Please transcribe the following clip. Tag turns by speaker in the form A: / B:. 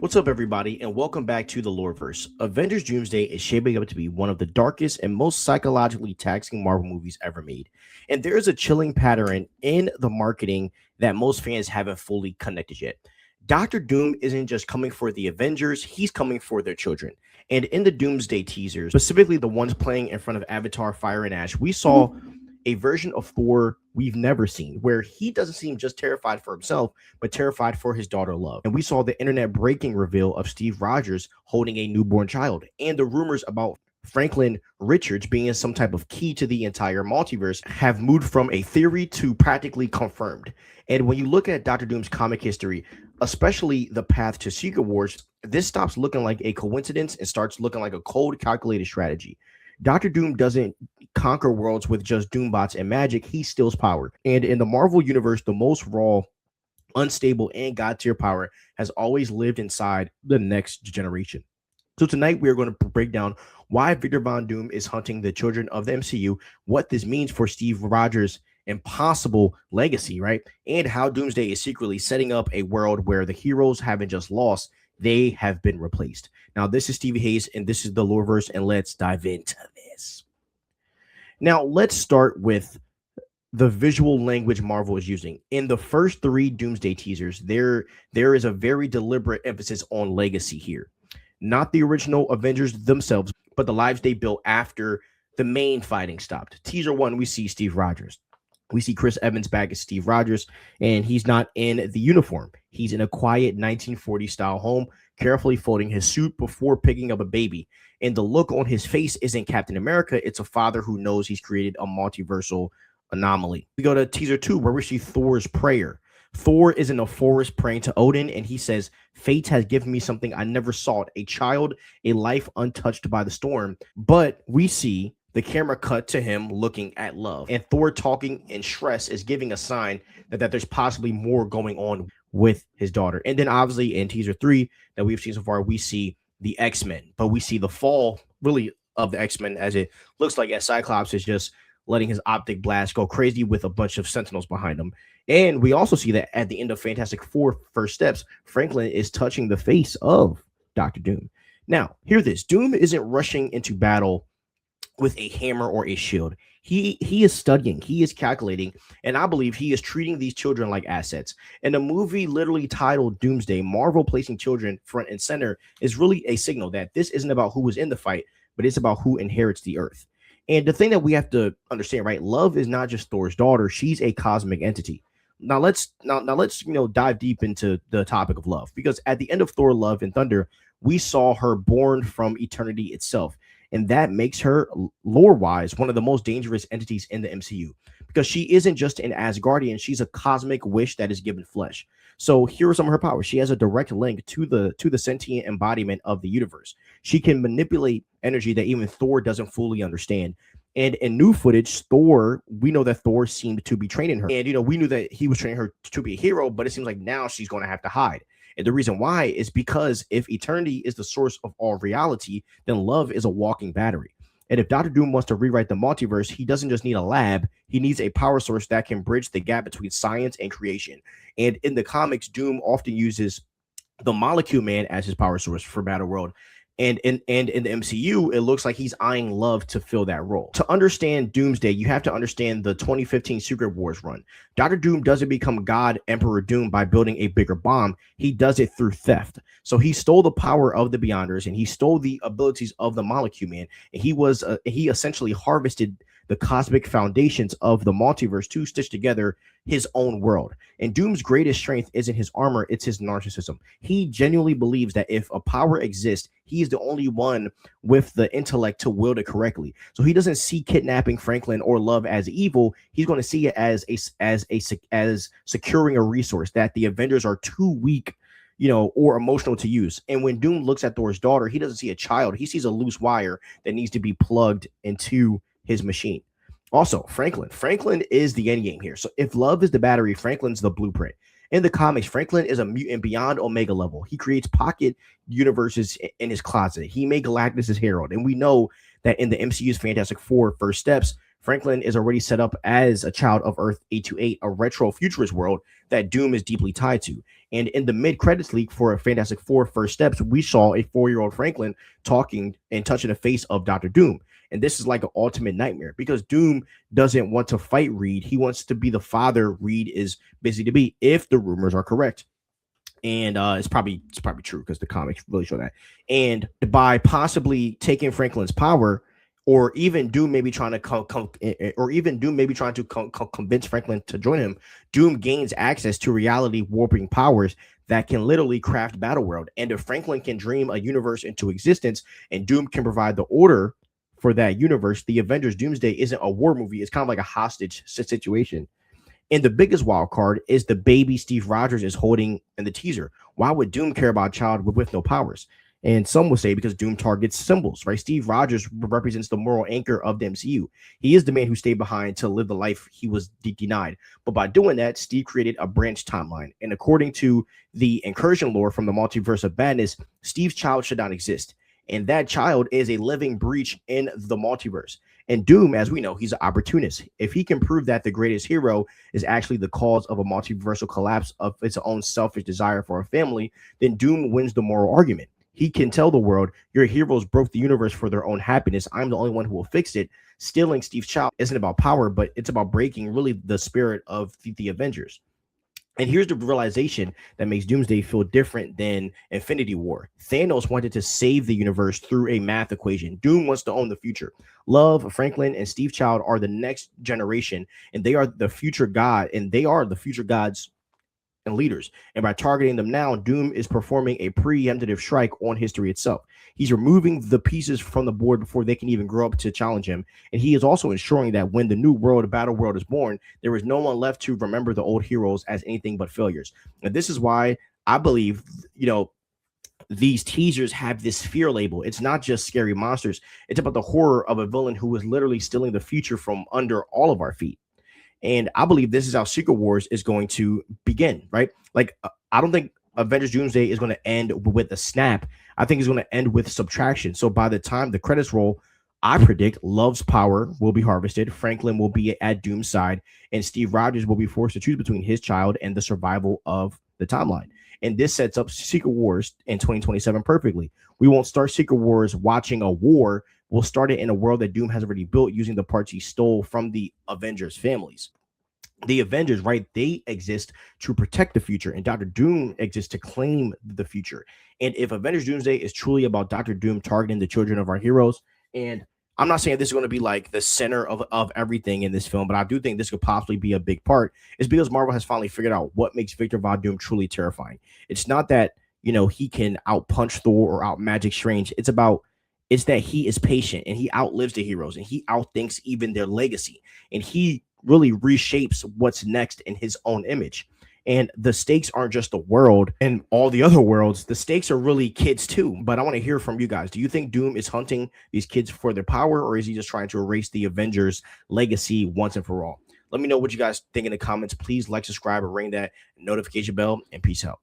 A: What's up, everybody, and welcome back to the Loreverse. Avengers Doomsday is shaping up to be one of the darkest and most psychologically taxing Marvel movies ever made. And there is a chilling pattern in the marketing that most fans haven't fully connected yet. Doctor Doom isn't just coming for the Avengers, he's coming for their children. And in the Doomsday teasers, specifically the ones playing in front of Avatar Fire and Ash, we saw a version of Thor we've never seen, where he doesn't seem just terrified for himself, but terrified for his daughter Love. And we saw the internet breaking reveal of Steve Rogers holding a newborn child, and the rumors about Franklin Richards being some type of key to the entire multiverse have moved from a theory to practically confirmed. And when you look at Doctor Doom's comic history, especially the path to Secret Wars, this stops looking like a coincidence and starts looking like a cold, calculated strategy. Doctor Doom doesn't conquer worlds with just Doombots and magic. He steals power. And in the Marvel universe, the most raw, unstable, and god tier power has always lived inside the next generation. So tonight we are going to break down why Victor Von Doom is hunting the children of the MCU, what this means for Steve Rogers' impossible legacy, right? And how Doomsday is secretly setting up a world where the heroes haven't just lost, they have been replaced. Now, this is Stevie Hayes, and this is the Loreverse, and let's dive into this. Now, let's start with the visual language Marvel is using. In the first three Doomsday teasers, there is a very deliberate emphasis on legacy here. Not the original Avengers themselves, but the lives they built after the main fighting stopped. Teaser one, we see Steve Rogers. We see Chris Evans back as Steve Rogers, and he's not in the uniform. He's in a quiet 1940s style home, carefully folding his suit before picking up a baby. And the look on his face isn't Captain America. It's a father who knows he's created a multiversal anomaly. We go to teaser two, where we see Thor's prayer. Thor is in a forest praying to Odin, and he says, "Fate has given me something I never sought, a child, a life untouched by the storm." But we see the camera cut to him looking at Love, and Thor talking in stress is giving a sign that there's possibly more going on with his daughter. And then obviously in teaser three that we've seen so far, we see the X-Men, but we see the fall really of the X-Men, as it looks like as Cyclops is just letting his optic blast go crazy with a bunch of Sentinels behind him. And we also see that at the end of Fantastic Four First Steps, Franklin is touching the face of Doctor Doom. Now, hear this. Doom isn't rushing into battle with a hammer or a shield. He is studying, he is calculating, and I believe he is treating these children like assets. And a movie literally titled Doomsday, Marvel placing children front and center, is really a signal that this isn't about who was in the fight, but it's about who inherits the earth. And the thing that we have to understand, right? Love is not just Thor's daughter; she's a cosmic entity. Now let's dive deep into the topic of Love, because at the end of Thor: Love and Thunder, we saw her born from eternity itself. And that makes her, lore-wise, one of the most dangerous entities in the MCU, because she isn't just an Asgardian, she's a cosmic wish that is given flesh. So here are some of her powers. She has a direct link to the sentient embodiment of the universe. She can manipulate energy that even Thor doesn't fully understand. And in new footage, we know that Thor seemed to be training her. And, we knew that he was training her to be a hero, but it seems like now she's going to have to hide. And the reason why is because if eternity is the source of all reality, then Love is a walking battery. And if Doctor Doom wants to rewrite the multiverse, he doesn't just need a lab. He needs a power source that can bridge the gap between science and creation. And in the comics, Doom often uses the Molecule Man as his power source for Battleworld. And in the MCU, it looks like he's eyeing Love to fill that role. To understand Doomsday, you have to understand the 2015 Secret Wars run. Dr. Doom doesn't become God Emperor Doom by building a bigger bomb. He does it through theft. So he stole the power of the Beyonders, and he stole the abilities of the Molecule Man. And he essentially harvested the cosmic foundations of the multiverse to stitch together his own world. And Doom's greatest strength isn't his armor, it's his narcissism. He genuinely believes that if a power exists, he's the only one with the intellect to wield it correctly. So he doesn't see kidnapping Franklin or Love as evil. He's going to see it as securing a resource that the Avengers are too weak, or emotional to use. And when Doom looks at Thor's daughter, he doesn't see a child. He sees a loose wire that needs to be plugged into his machine. Also, Franklin is the end game here. So if Love is the battery, Franklin's the blueprint. In the comics, Franklin is a mutant beyond Omega level. He creates pocket universes in his closet. He made Galactus his herald. And we know that in the MCU's Fantastic Four First Steps, Franklin is already set up as a child of Earth 828, a retro futurist world that Doom is deeply tied to. And in the mid-credits leak for Fantastic Four First Steps, we saw a 4-year-old Franklin talking and touching the face of Dr. Doom. And this is like an ultimate nightmare because Doom doesn't want to fight Reed. He wants to be the father Reed is busy to be, if the rumors are correct. And it's probably true because the comics really show that. And by possibly taking Franklin's power, or even Doom maybe trying to convince Franklin to join him, Doom gains access to reality warping powers that can literally craft Battleworld. And if Franklin can dream a universe into existence, and Doom can provide the order for that universe, the Avengers Doomsday isn't a war movie. It's kind of like a hostage situation. And the biggest wild card is the baby Steve Rogers is holding in the teaser. Why would Doom care about a child with no powers? And some will say because Doom targets symbols, right? Steve Rogers represents the moral anchor of the MCU. He is the man who stayed behind to live the life he was denied. But by doing that, Steve created a branch timeline. And according to the incursion lore from the Multiverse of Madness, Steve's child should not exist. And that child is a living breach in the multiverse. And Doom, as we know, he's an opportunist. If he can prove that the greatest hero is actually the cause of a multiversal collapse of its own selfish desire for a family, then Doom wins the moral argument. He can tell the world, your heroes broke the universe for their own happiness. I'm the only one who will fix it. Stealing Steve's child isn't about power, but it's about breaking really the spirit of the Avengers. And here's the realization that makes Doomsday feel different than Infinity War. Thanos wanted to save the universe through a math equation. Doom wants to own the future. Love, Franklin, and Steve Child are the next generation, and they are the future god, and they are the future gods and leaders. And by targeting them now, Doom is performing a preemptive strike on history itself. He's removing the pieces from the board before they can even grow up to challenge him. And he is also ensuring that when the new world, Battle World, is born, there is no one left to remember the old heroes as anything but failures. And this is why I believe, these teasers have this fear label. It's not just scary monsters. It's about the horror of a villain who is literally stealing the future from under all of our feet. And I believe this is how Secret Wars is going to begin, right? Like, I don't think Avengers Doomsday is going to end with a snap. I think it's going to end with subtraction. So by the time the credits roll, I predict Love's power will be harvested. Franklin will be at Doom's side, and Steve Rogers will be forced to choose between his child and the survival of the timeline. And this sets up Secret Wars in 2027 perfectly. We won't start Secret Wars watching a war. We'll start it in a world that Doom has already built using the parts he stole from the Avengers families. The Avengers, right? They exist to protect the future, and Dr. Doom exists to claim the future. And if Avengers Doomsday is truly about Dr. Doom targeting the children of our heroes, and I'm not saying this is going to be like the center of everything in this film, but I do think this could possibly be a big part, is because Marvel has finally figured out what makes Victor Von Doom truly terrifying. It's not that, he can outpunch Thor or out magic Strange. It's that he is patient and he outlives the heroes and he outthinks even their legacy. And he really reshapes what's next in his own image. And the stakes aren't just the world and all the other worlds. The stakes are really kids too. But I want to hear from you guys. Do you think Doom is hunting these kids for their power, or is he just trying to erase the Avengers legacy once and for all? Let me know what you guys think in the comments. Please like, subscribe, and ring that notification bell, and peace out.